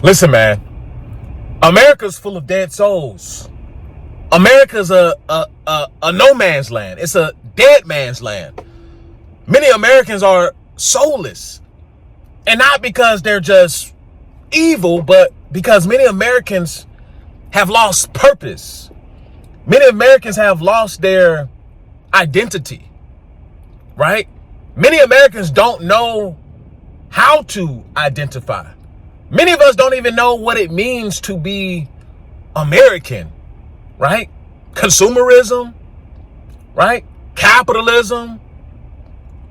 Listen, man, America's full of dead souls. America's a no man's land. It's a dead man's land. Many Americans are soulless. And not because they're just evil, but because many Americans have lost purpose. Many Americans have lost their identity, right? Many Americans don't know how to identify. Many of us don't even know what it means to be American, right? Consumerism, right? Capitalism.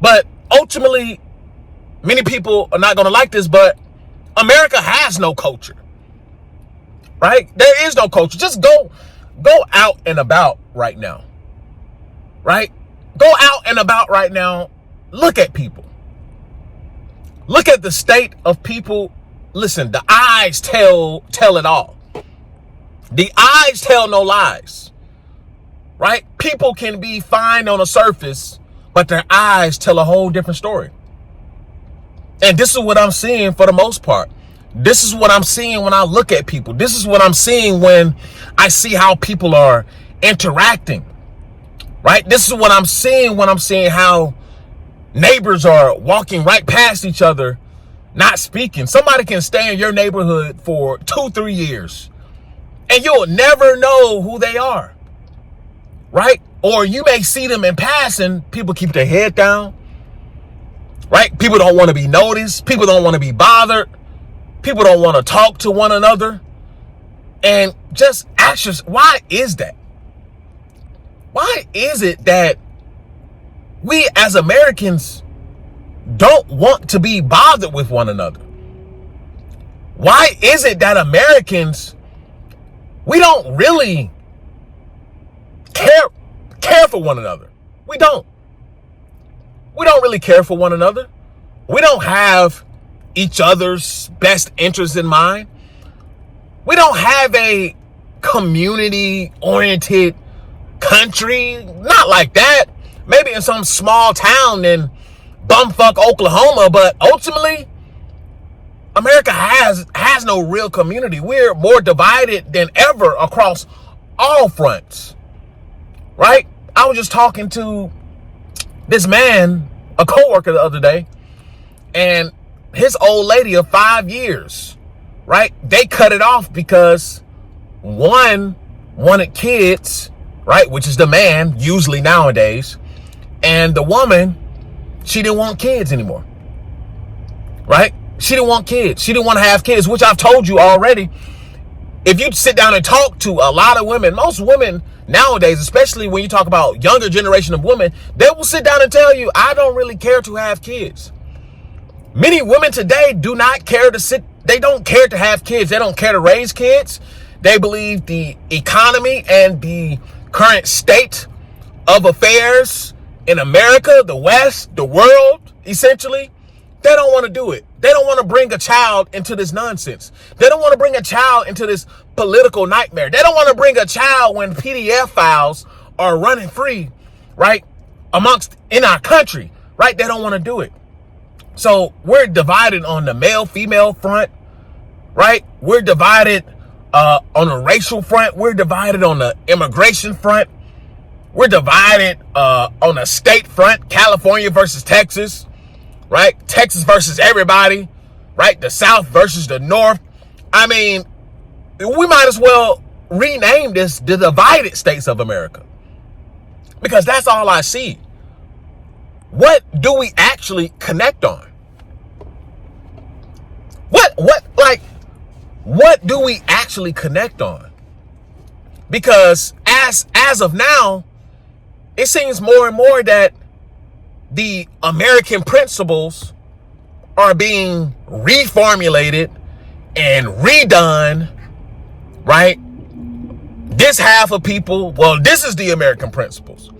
But ultimately, many people are not going to like this, but America has no culture, right? There is no culture. Just go out and about right now, right? Go out and about right now. Look at people. Look at the state of people. Listen, the eyes tell it all. The eyes tell no lies, right? People can be fine on the surface, but their eyes tell a whole different story. And this is what I'm seeing for the most part. This is what I'm seeing when I look at people. This is what I'm seeing when I see how people are interacting, right? This is what I'm seeing when I'm seeing how neighbors are walking right past each other, not speaking. Somebody can stay in your neighborhood for 2-3 years and you'll never know who they are, right? Or you may see them in passing. People keep their head down, right? People don't want to be noticed. People don't want to be bothered. People don't want to talk to one another. And just ask yourself, why is that? Why is it that we as Americans don't want to be bothered with one another? Why is it that Americans, we don't really care for one another? We don't really care for one another. We don't have each other's best interests in mind. We don't have a community oriented country. Not like that. Maybe in some small town in bumfuck Oklahoma, but ultimately, America has no real community. We're more divided than ever across all fronts, right? I was just talking to this man, a coworker the other day, and his old lady of 5 years, right? They cut it off because one wanted kids, right? Which is the man, usually nowadays. And the woman, she didn't want kids anymore, right? She didn't want kids. She didn't want to have kids, which I've told you already. If you sit down and talk to a lot of women, most women nowadays, especially when you talk about younger generation of women, they will sit down and tell you, I don't really care to have kids. Many women today do not care they don't care to have kids. They don't care to raise kids. They believe the economy and the current state of affairs in America, the West, the world, essentially, they don't want to do it. They don't want to bring a child into this nonsense. They don't want to bring a child into this political nightmare. They don't want to bring a child when PDF files are running free, right, in our country, right? They don't want to do it. So we're divided on the male-female front, right? We're divided on the racial front. We're divided on the immigration front. We're divided on the state front, California versus Texas, right? Texas versus everybody, right? The South versus the North. I mean, we might as well rename this the divided states of America, because that's all I see. What do we actually connect on? What do we actually connect on? Because as of now, it seems more and more that the American principles are being reformulated and redone, right? This half of people, well, this is the American principles.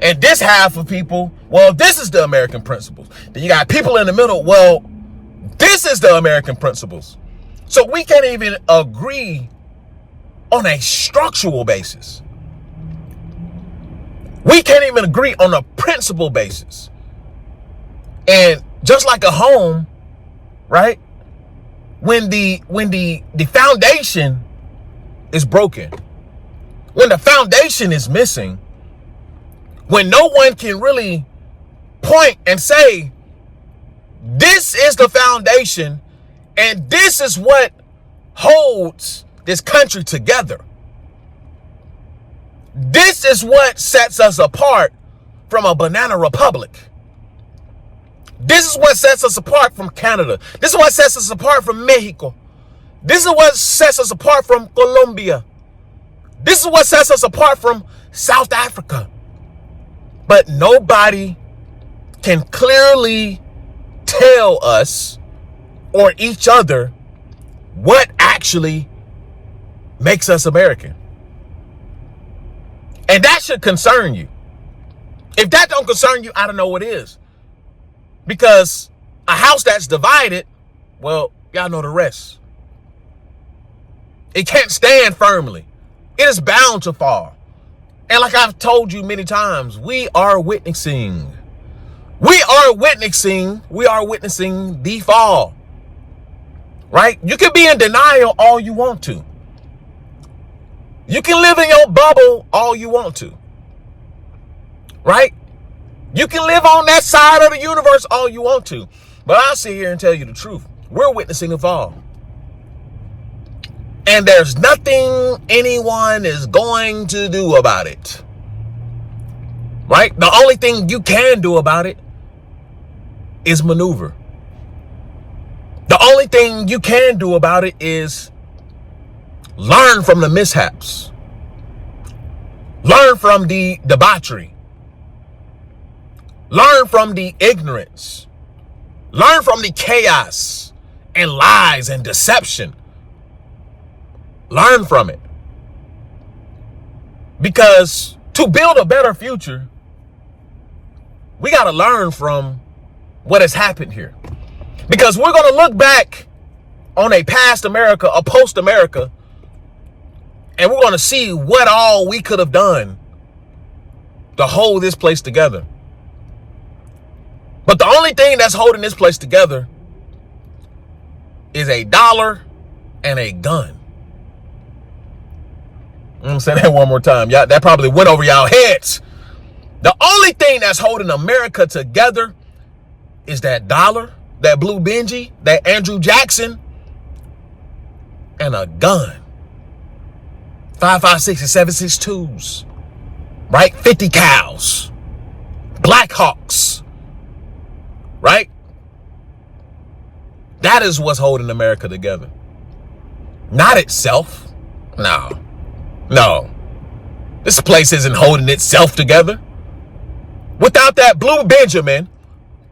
And this half of people, well, this is the American principles. Then you got people in the middle, well, this is the American principles. So we can't even agree on a structural basis. We can't even agree on a principle basis. And just like a home, right? when the foundation is broken, when the foundation is missing, when no one can really point and say, this is the foundation and this is what holds this country together. This is what sets us apart from a banana republic. This is what sets us apart from Canada. This is what sets us apart from Mexico. This is what sets us apart from Colombia. This is what sets us apart from South Africa. But nobody can clearly tell us or each other what actually makes us American. And that should concern you. If that don't concern you, I don't know what is. Because a house that's divided, well, y'all know the rest. It can't stand firmly. It is bound to fall. And like I've told you many times, we are witnessing the fall. Right? You can be in denial all you want to. You can live in your bubble all you want to. Right? You can live on that side of the universe all you want to. But I'll sit here and tell you the truth. We're witnessing a fall. And there's nothing anyone is going to do about it. Right? The only thing you can do about it is maneuver. The only thing you can do about it is learn from the mishaps. Learn from the debauchery. Learn from the ignorance. Learn from the chaos and lies and deception. Learn from it. Because to build a better future, we got to learn from what has happened here. Because we're going to look back on a past America, a post America, and we're going to see what all we could have done to hold this place together. But the only thing that's holding this place together is a dollar and a gun. I'm going to say that one more time. Y'all, that probably went over y'all heads. The only thing that's holding America together is that dollar, that blue Benji, that Andrew Jackson, and a gun. 5.56 and 7.62s. Right? 50 cows. Black Hawks. Right? That is what's holding America together. Not itself. No. This place isn't holding itself together. Without that blue Benjamin,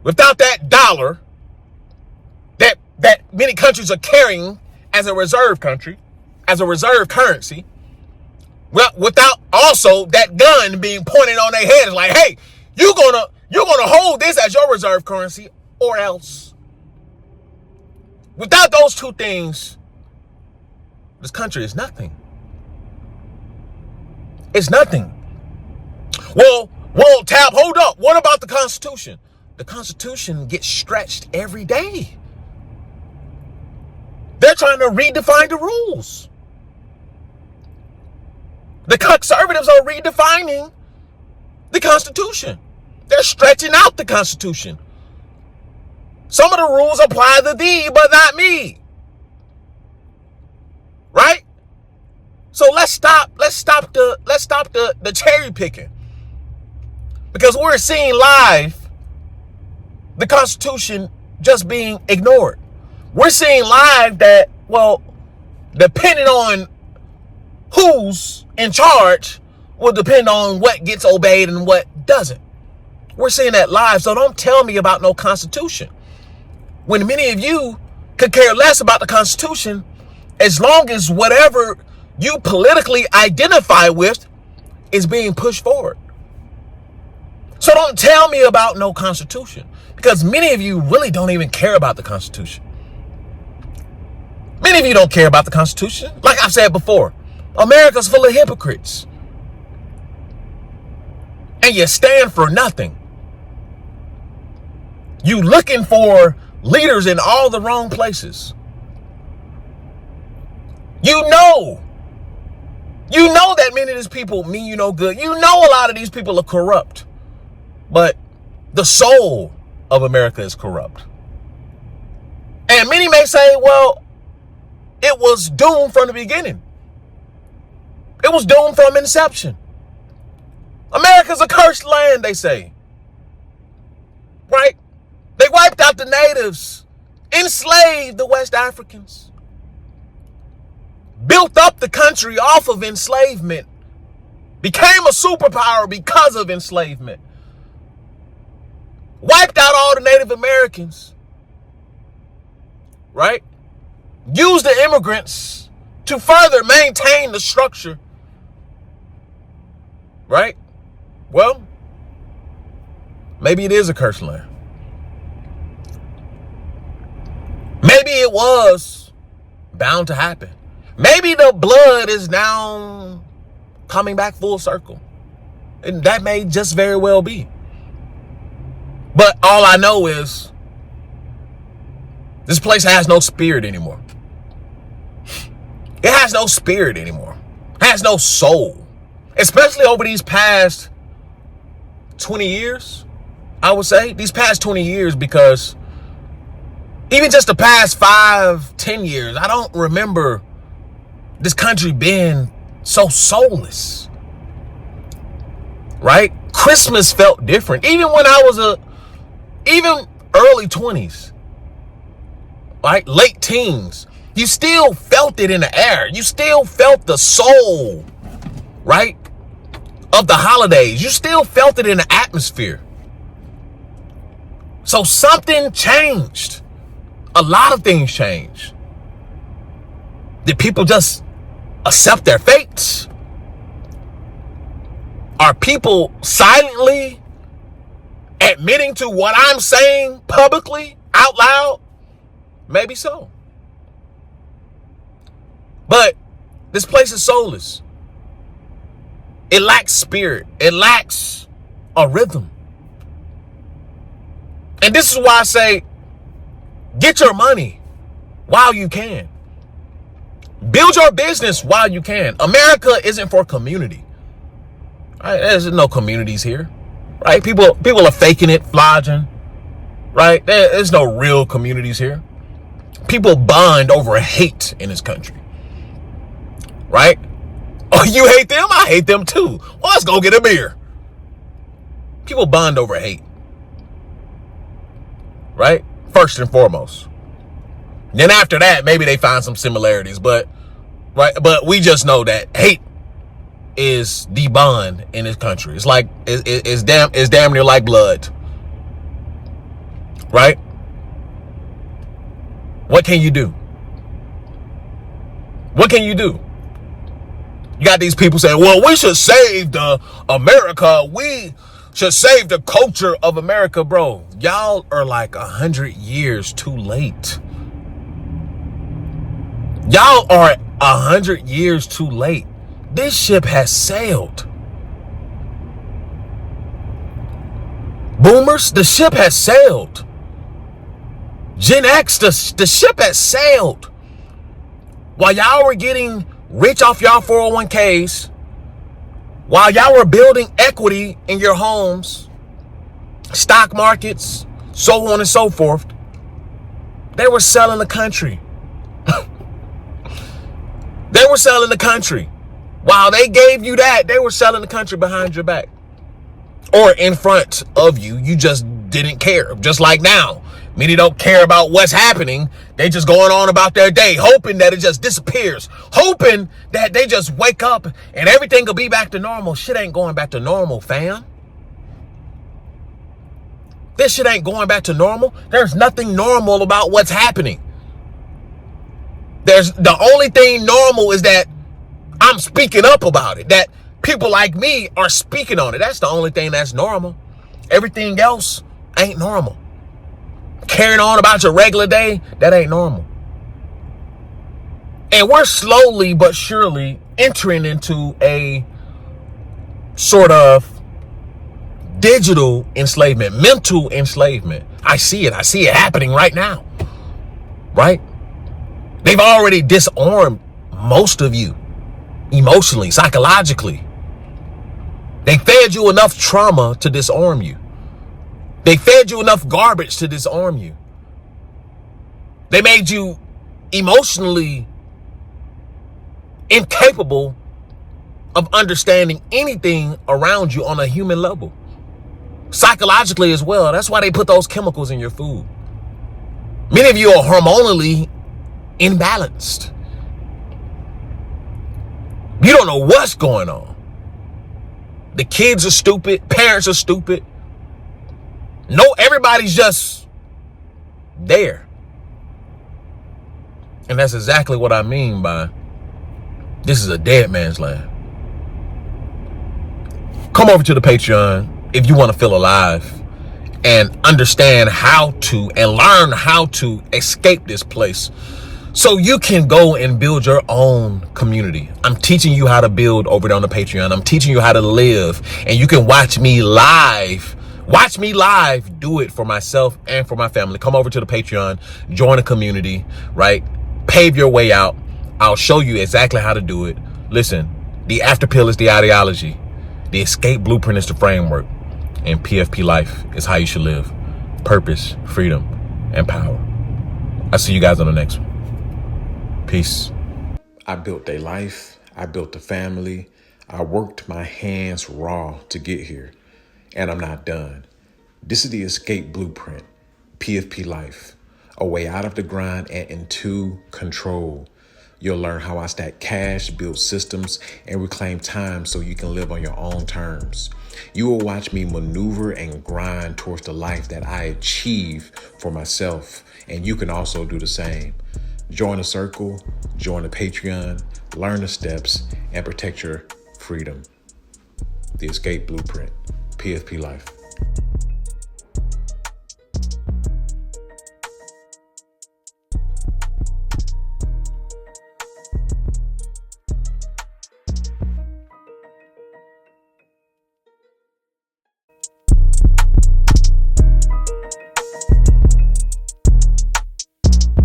without that dollar that many countries are carrying as a reserve country, as a reserve currency, well, without also that gun being pointed on their heads like, hey, you're gonna hold this as your reserve currency or else. Without those two things, this country is nothing. It's nothing. Well, Tab, hold up. What about the Constitution? The Constitution gets stretched every day. They're trying to redefine the rules. The conservatives are redefining the Constitution. They're stretching out the Constitution. Some of the rules apply to thee, but not me. Right? So let's stop the cherry picking. Because we're seeing live the Constitution just being ignored. We're seeing live that, well, depending on who's in charge will depend on what gets obeyed and what doesn't. We're seeing that live. So don't tell me about no Constitution. When many of you could care less about the Constitution, as long as whatever you politically identify with is being pushed forward. So don't tell me about no Constitution, because many of you really don't even care about the Constitution. Many of you don't care about the Constitution. Like I've said before, America's full of hypocrites. And you stand for nothing. You looking for leaders in all the wrong places. You know that many of these people mean you no good. You know a lot of these people are corrupt. But the soul of America is corrupt. And many may say, well, it was doomed from the beginning. It was doomed from inception. America's a cursed land, they say. Right? They wiped out the natives, enslaved the West Africans, built up the country off of enslavement, became a superpower because of enslavement, wiped out all the Native Americans, right? Used the immigrants to further maintain the structure, right? Well, maybe it is a cursed land. Maybe it was bound to happen. Maybe the blood is now coming back full circle. And that may just very well be. But all I know is this place has no spirit anymore. It has no spirit anymore. It has no soul. Especially over these past 20 years, I would say. These past 20 years, because even just the past 5-10 years, I don't remember this country being so soulless. Right? Christmas felt different. Even when I was even early 20s, right? Late teens, you still felt it in the air. You still felt the soul, right, of the holidays. You still felt it in the atmosphere. So something changed. A lot of things changed. Did people just accept their fates? Are people silently admitting to what I'm saying publicly, out loud? Maybe so. But this place is soulless. It lacks spirit. It lacks a rhythm. And this is why I say, get your money while you can. Build your business while you can. America isn't for community. Right? There's no communities here. Right? People are faking it, flogging. Right? There's no real communities here. People bond over hate in this country. Right? Oh, you hate them? I hate them too. Well, let's go get a beer. People bond over hate. Right? First and foremost. Then after that, maybe they find some similarities, but we just know that hate is the bond in this country. It's like it's damn near like blood. Right? What can you do? What can you do? You got these people saying, well, we should save the America. We should save the culture of America. Bro, y'all are like 100 years too late. Y'all are 100 years too late. This ship has sailed. Boomers, the ship has sailed. Gen X, the ship has sailed. While y'all were getting rich off y'all 401ks, while y'all were building equity in your homes, stock markets, so on and so forth, they were selling the country. They were selling the country. While they gave you that, they were selling the country behind your back. Or in front of you. You just didn't care. Just like now. Many don't care about what's happening. They just going on about their day, hoping that it just disappears. Hoping that they just wake up and everything will be back to normal. Shit ain't going back to normal, fam. This shit ain't going back to normal. There's nothing normal about what's happening. There's the only thing normal is that I'm speaking up about it. That people like me are speaking on it. That's the only thing that's normal. Everything else ain't normal. Carrying on about your regular day, that ain't normal. And we're slowly but surely entering into a sort of digital enslavement, mental enslavement. I see it happening right now. Right? They've already disarmed most of you emotionally, psychologically. They fed you enough trauma to disarm you. They fed you enough garbage to disarm you. They made you emotionally incapable of understanding anything around you on a human level. Psychologically as well. That's why they put those chemicals in your food. Many of you are hormonally imbalanced. You don't know what's going on. The kids are stupid. Parents are stupid. No, everybody's just there. And that's exactly what I mean by this is a dead man's land. Come over to the Patreon if you want to feel alive and understand how to and learn how to escape this place so you can go and build your own community. I'm teaching you how to build over there on the Patreon. I'm teaching you how to live, and you can watch me live. Watch me live do it for myself and for my family. Come over to the Patreon, join a community, right? Pave your way out. I'll show you exactly how to do it. Listen, the after pill is the ideology. The escape blueprint is the framework. And PFP life is how you should live. Purpose, freedom, and power. I'll see you guys on the next one. Peace. I built a life. I built a family. I worked my hands raw to get here. And I'm not done. This is the escape blueprint. PFP life. A way out of the grind and into control. You'll learn how I stack cash, build systems, and reclaim time so you can live on your own terms. You will watch me maneuver and grind towards the life that I achieve for myself, and you can also do the same. Join the circle, join the Patreon, learn the steps, and protect your freedom. The escape blueprint, PFP life.